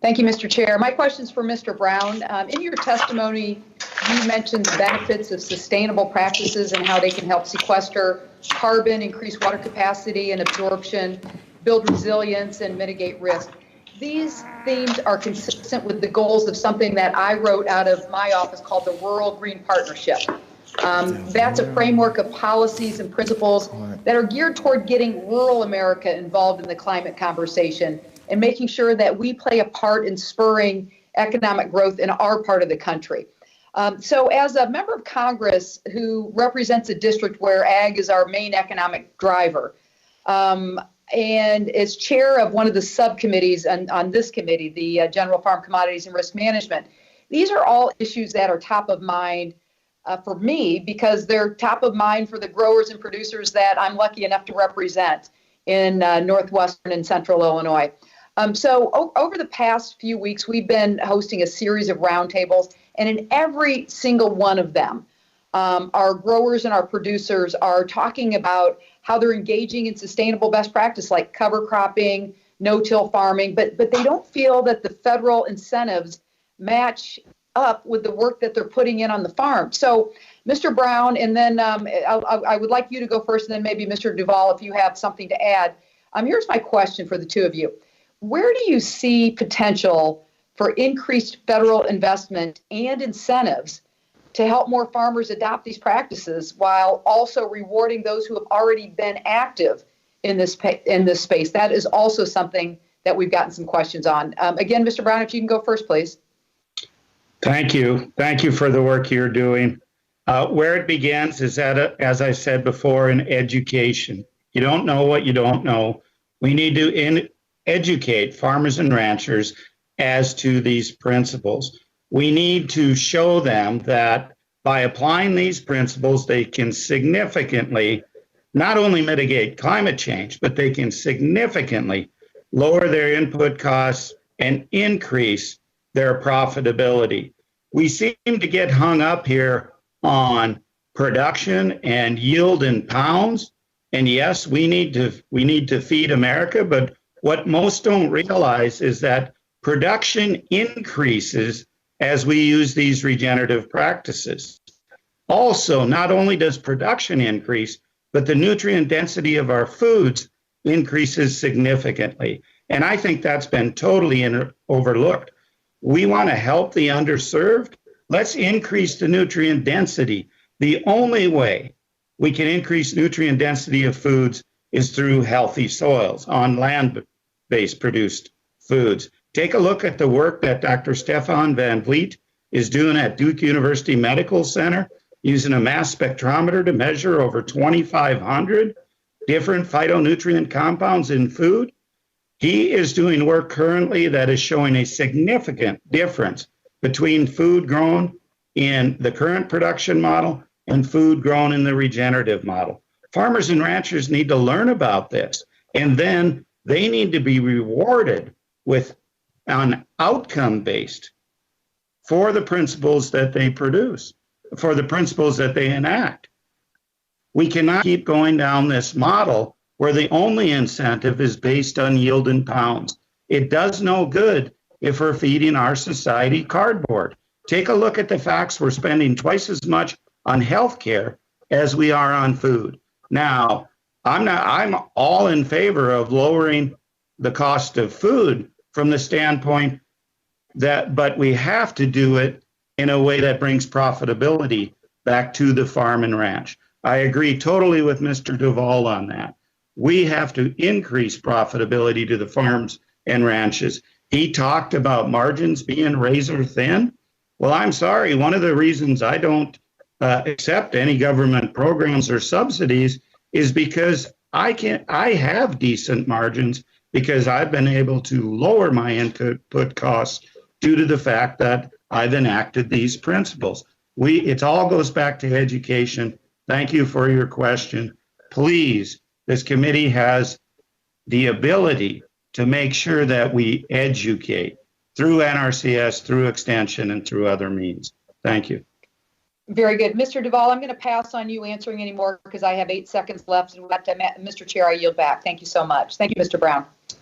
Thank you, Mr. Chair. My question is for Mr. Brown. In your testimony, you mentioned the benefits of sustainable practices and how they can help sequester carbon, increase water capacity and absorption, build resilience, and mitigate risk. These themes are consistent with the goals of something that I wrote out of my office called the Rural Green Partnership. That's a framework of policies and principles that are geared toward getting rural America involved in the climate conversation and making sure that we play a part in spurring economic growth in our part of the country. So as a member of Congress who represents a district where ag is our main economic driver, and as chair of one of the subcommittees on this committee, the General Farm Commodities and Risk Management, these are all issues that are top of mind for me because they're top of mind for the growers and producers that I'm lucky enough to represent in northwestern and central Illinois. So over the past few weeks, we've been hosting a series of roundtables, and in every single one of them, our growers and our producers are talking about how they're engaging in sustainable best practice like cover cropping, no-till farming, but they don't feel that the federal incentives match up with the work that they're putting in on the farm. So, Mr. Brown, and then I would like you to go first, and then maybe Mr. Duvall, if you have something to add. Here's my question for the two of you. Where do you see potential for increased federal investment and incentives to help more farmers adopt these practices while also rewarding those who have already been active in this space? That is also something that we've gotten some questions on. Again, Mr. Brown, if you can go first, please. Thank you. Thank you for the work you're doing. Where it begins is as I said before, in education. You don't know what you don't know. We need to educate farmers and ranchers as to these principles. We need to show them that by applying these principles, they can significantly not only mitigate climate change, but they can significantly lower their input costs and increase their profitability. We seem to get hung up here on production and yield in pounds. And yes, we need to feed America, but what most don't realize is that production increases as we use these regenerative practices. Also, not only does production increase, but the nutrient density of our foods increases significantly. And I think that's been totally overlooked. We want to help the underserved. Let's increase the nutrient density. The only way we can increase nutrient density of foods is through healthy soils on land-based produced foods. Take a look at the work that Dr. Stefan Van Vliet is doing at Duke University Medical Center, using a mass spectrometer to measure over 2,500 different phytonutrient compounds in food. He is doing work currently that is showing a significant difference between food grown in the current production model and food grown in the regenerative model. Farmers and ranchers need to learn about this, and then they need to be rewarded with an outcome based for the principles that they produce, for the principles that they enact. We cannot keep going down this model where the only incentive is based on yield in pounds. It does no good if we're feeding our society cardboard. Take a look at the facts. We're spending twice as much on healthcare as we are on food. Now, I'm all in favor of lowering the cost of food from the standpoint that, but we have to do it in a way that brings profitability back to the farm and ranch. I agree totally with Mr. Duvall on that. We have to increase profitability to the farms and ranches. He talked about margins being razor thin. Well, I'm sorry, one of the reasons I don't accept any government programs or subsidies is because I have decent margins because I've been able to lower my input costs due to the fact that I've enacted these principles. It all goes back to education. Thank you for your question. Please, this committee has the ability to make sure that we educate through NRCS, through extension, and through other means. Thank you. Very good. Mr. Duvall, I'm going to pass on you answering any more because I have 8 seconds left. And Mr. Chair, I yield back. Thank you so much. Thank you, Mr. Brown.